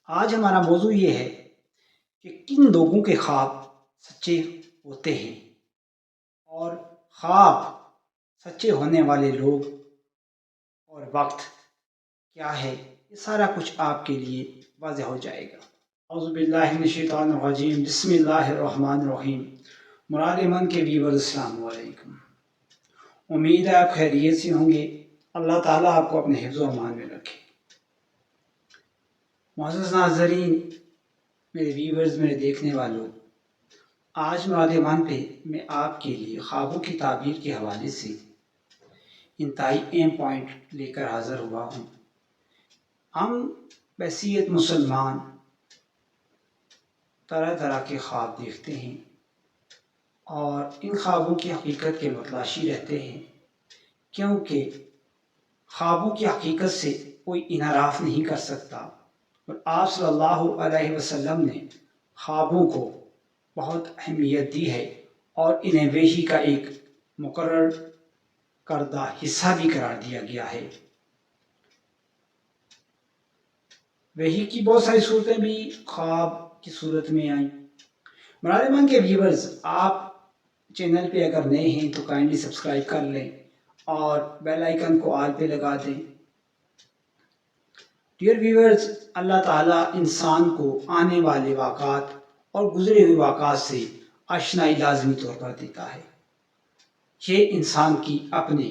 آج ہمارا موضوع یہ ہے کہ کن لوگوں کے خواب سچے ہوتے ہیں اور خواب سچے ہونے والے لوگ اور وقت کیا ہے، یہ سارا کچھ آپ کے لیے واضح ہو جائے گا۔ اعوذ باللہ من الشیطان الرجیم، بسم اللہ الرحمن الرحیم۔ مراد من کے ویور، السلام علیکم۔ امید ہے آپ خیریت سے ہوں گے۔ اللہ تعالیٰ آپ کو اپنے حفظ و امان میں رکھے۔ معزز ناظرین، میرے ویورز، میرے دیکھنے والوں، آج مراد من پہ میں آپ کے لیے خوابوں کی تعبیر کے حوالے سے انتہائی اہم پوائنٹ لے کر حاضر ہوا ہوں۔ ہم بحیثیت مسلمان طرح طرح کے خواب دیکھتے ہیں اور ان خوابوں کی حقیقت کے متلاشی رہتے ہیں، کیونکہ خوابوں کی حقیقت سے کوئی انحراف نہیں کر سکتا، اور آپ صلی اللہ علیہ وسلم نے خوابوں کو بہت اہمیت دی ہے اور انہیں وحی کا ایک مقرر کردہ حصہ بھی قرار دیا گیا ہے۔ وحی کی بہت ساری صورتیں بھی خواب کی صورت میں آئیں۔ مراد من کے ویورز، آپ چینل پہ اگر نئے ہیں تو کائنڈلی سبسکرائب کر لیں اور بیل آئیکن کو آل پہ لگا دیں۔ ڈیئر ویورز، اللہ تعالیٰ انسان کو آنے والے واقعات اور گزرے ہوئے واقعات سے آشنائی لازمی طور پر دیتا ہے۔ یہ انسان کی اپنی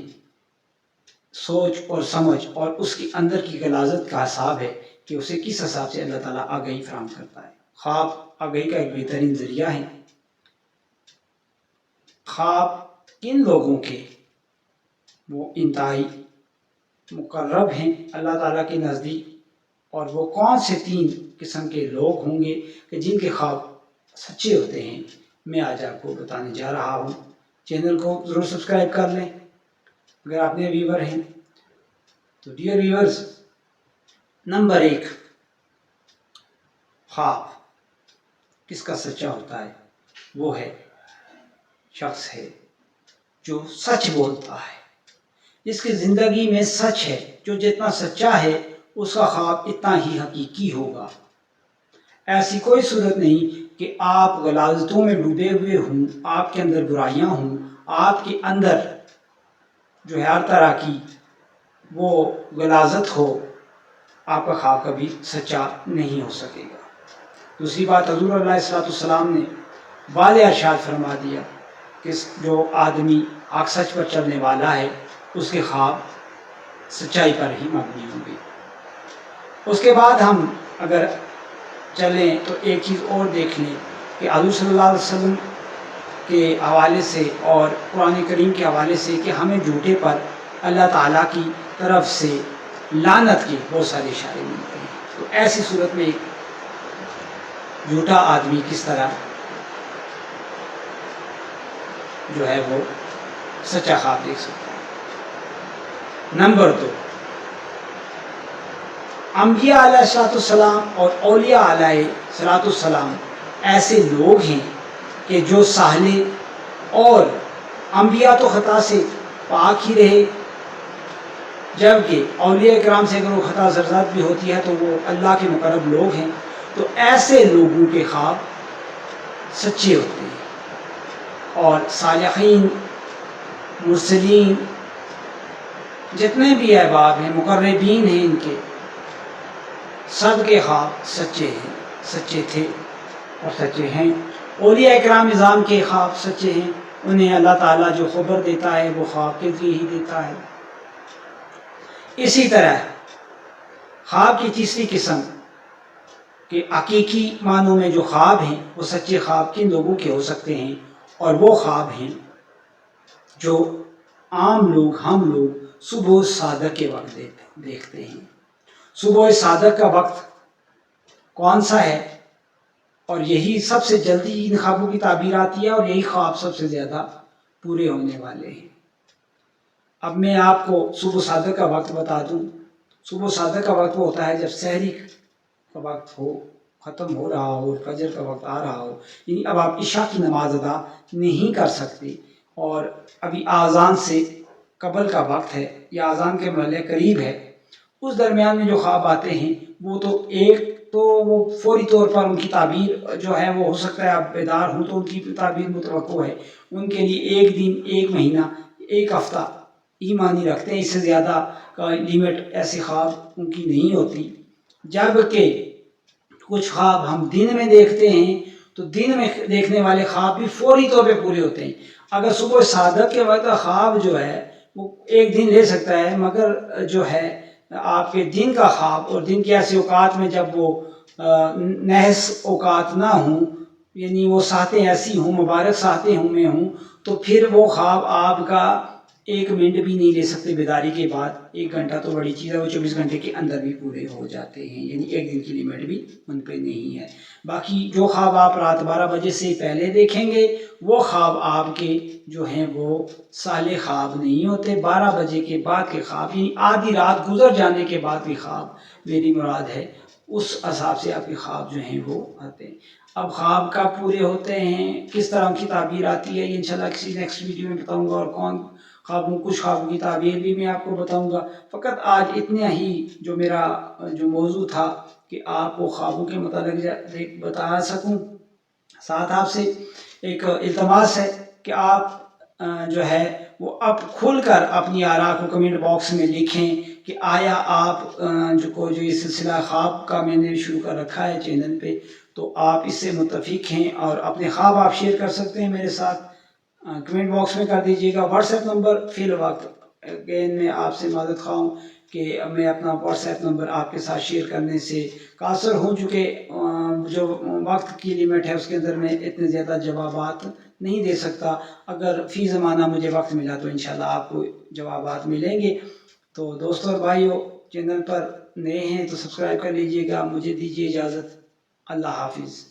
سوچ اور سمجھ اور اس کے اندر کی غلاظت کا حساب ہے کہ اسے کس حساب سے اللہ تعالیٰ آگاہی فراہم کرتا ہے۔ خواب آگاہی کا ایک بہترین ذریعہ ہے۔ خواب کن لوگوں کے وہ انتہائی مقرب ہیں اللہ تعالیٰ کے نزدیک، اور وہ کون سے 3 قسم کے لوگ ہوں گے کہ جن کے خواب سچے ہوتے ہیں، میں آج آپ کو بتانے جا رہا ہوں۔ چینل کو ضرور سبسکرائب کر لیں اگر آپ نئے ویور ہیں تو۔ ڈیئر ویورز، نمبر 1، خواب کس کا سچا ہوتا ہے؟ وہ ہے شخص ہے جو سچ بولتا ہے، جس کی زندگی میں سچ ہے، جو جتنا سچا ہے اس کا خواب اتنا ہی حقیقی ہوگا۔ ایسی کوئی صورت نہیں کہ آپ غلاظتوں میں ڈوبے ہوئے ہوں، آپ کے اندر برائیاں ہوں، آپ کے اندر جو ہے ہر طرح کی وہ غلاظت ہو، آپ کا خواب کبھی سچا نہیں ہو سکے گا۔ دوسری بات، حضور علیہ السلام نے واضح ارشاد فرما دیا کہ جو آدمی حق سچ پر چلنے والا ہے اس کے خواب سچائی پر ہی مبنی ہوں گے۔ اس کے بعد ہم اگر چلیں تو ایک چیز اور دیکھ لیں کہ حضور صلی اللہ علیہ وسلم کے حوالے سے اور قرآن کریم کے حوالے سے کہ ہمیں جھوٹے پر اللہ تعالیٰ کی طرف سے لعنت کے بہت سارے اشارے ملتے ہیں۔ تو ایسی صورت میں ایک جھوٹا آدمی کس طرح جو ہے وہ سچا خواب دیکھ سکتا ہے۔ نمبر 2، انبیاء علیہ السلام اور اولیاء علیہ السلام ایسے لوگ ہیں کہ جو ساہلے، اور انبیاء تو خطا سے پاک ہی رہے، جبکہ اولیاء کرام سے اگر وہ خطا زرزات بھی ہوتی ہے تو وہ اللہ کے مقرب لوگ ہیں۔ تو ایسے لوگوں کے خواب سچے ہوتے ہیں، اور صالحین، مرسلین، جتنے بھی احباب ہیں، مقربین ہیں، ان کے سب کے خواب سچے ہیں، سچے تھے اور سچے ہیں۔ اولیاء اکرام نظام کے خواب سچے ہیں، انہیں اللہ تعالیٰ جو خبر دیتا ہے وہ خواب کے ذریعے ہی دیتا ہے۔ اسی طرح خواب کی تیسری قسم کہ حقیقی معنوں میں جو خواب ہیں وہ سچے خواب کن لوگوں کے ہو سکتے ہیں، اور وہ خواب ہیں جو عام لوگ، ہم لوگ صبح صادق کے وقت دیکھتے ہیں۔ صبح صادق کا وقت کون سا ہے؟ اور یہی سب سے جلدی ان خوابوں کی تعبیر آتی ہے، اور یہی خواب سب سے زیادہ پورے ہونے والے ہیں۔ اب میں آپ کو صبح صادق کا وقت بتا دوں۔ صبح صادق کا وقت وہ ہوتا ہے جب سحری کا وقت ہو، ختم ہو رہا ہو، فجر کا وقت آ رہا ہو، یعنی اب آپ عشاء کی نماز ادا نہیں کر سکتے اور ابھی آذان سے قبل کا وقت ہے یا آذان کے محلے قریب ہے۔ اس درمیان میں جو خواب آتے ہیں وہ تو ایک تو وہ فوری طور پر ان کی تعبیر جو ہے وہ ہو سکتا ہے آپ بیدار ہوں تو ان کی تعبیر متوقع ہے. ان کے لیے ایک دن، ایک مہینہ، ایک ہفتہ ہی معنی رکھتے ہیں، اس سے زیادہ کا لیمٹ ایسی خواب ان کی نہیں ہوتی. جبکہ کچھ خواب ہم دن میں دیکھتے ہیں تو دن میں دیکھنے والے خواب بھی فوری طور پہ پورے ہوتے ہیں. اگر صبح صادق کے وقت خواب جو ہے وہ ایک دن لے سکتا ہے، مگر جو ہے آپ کے دن کا خواب اور دن کے ایسے اوقات میں جب وہ نحس اوقات نہ ہوں، یعنی وہ ساعتیں ایسی ہوں، مبارک ساعتیں ہوں میں ہوں، تو پھر وہ خواب آپ کا ایک منٹ بھی نہیں لے سکتے بیداری کے بعد. ایک گھنٹہ تو بڑی چیز ہے، وہ 24 گھنٹے کے اندر بھی پورے ہو جاتے ہیں، یعنی ایک دن کی لیمٹ بھی ان پہ نہیں ہے. باقی جو خواب آپ رات 12 بجے سے پہلے دیکھیں گے وہ خواب آپ کے جو ہیں وہ صالح خواب نہیں ہوتے. 12 بجے کے بعد کے خواب، یعنی آدھی رات گزر جانے کے بعد کے خواب میری مراد ہے، اس حساب سے آپ کے خواب جو ہیں وہ آتے ہیں. اب خواب کب پورے ہوتے ہیں، کس طرح کی تعبیر آتی ہے، یہ انشاءاللہ کسی نیکسٹ ویڈیو میں بتاؤں گا، اور کچھ خوابوں کی تعبیر بھی میں آپ کو بتاؤں گا. فقط آج اتنا ہی جو میرا جو موضوع تھا کہ آپ کو خوابوں کے متعلق بتا سکوں. ساتھ آپ سے ایک التماس ہے کہ آپ جو ہے وہ اب کھل کر اپنی آراء کو کمنٹ باکس میں لکھیں کہ آیا آپ جو یہ سلسلہ خواب کا میں نے شروع کر رکھا ہے چینل پہ، تو آپ اس سے متفق ہیں، اور اپنے خواب آپ شیئر کر سکتے ہیں میرے ساتھ. کمنٹ باکس میں کر دیجیے گا. واٹس ایپ نمبر فی الوقت اگین میں آپ سے معذرت خواہ ہوں کہ میں اپنا واٹس ایپ نمبر آپ کے ساتھ شیئر کرنے سے قاصر ہوں، چونکہ جو وقت کی لیمٹ ہے اس کے اندر میں اتنے زیادہ جوابات نہیں دے سکتا. اگر فی زمانہ مجھے وقت ملا تو انشاءاللہ آپ کو جوابات ملیں گے. تو دوستوں اور بھائیوں، چینل پر نئے ہیں تو سبسکرائب کر لیجیے گا. مجھے دیجیے اجازت. اللہ حافظ.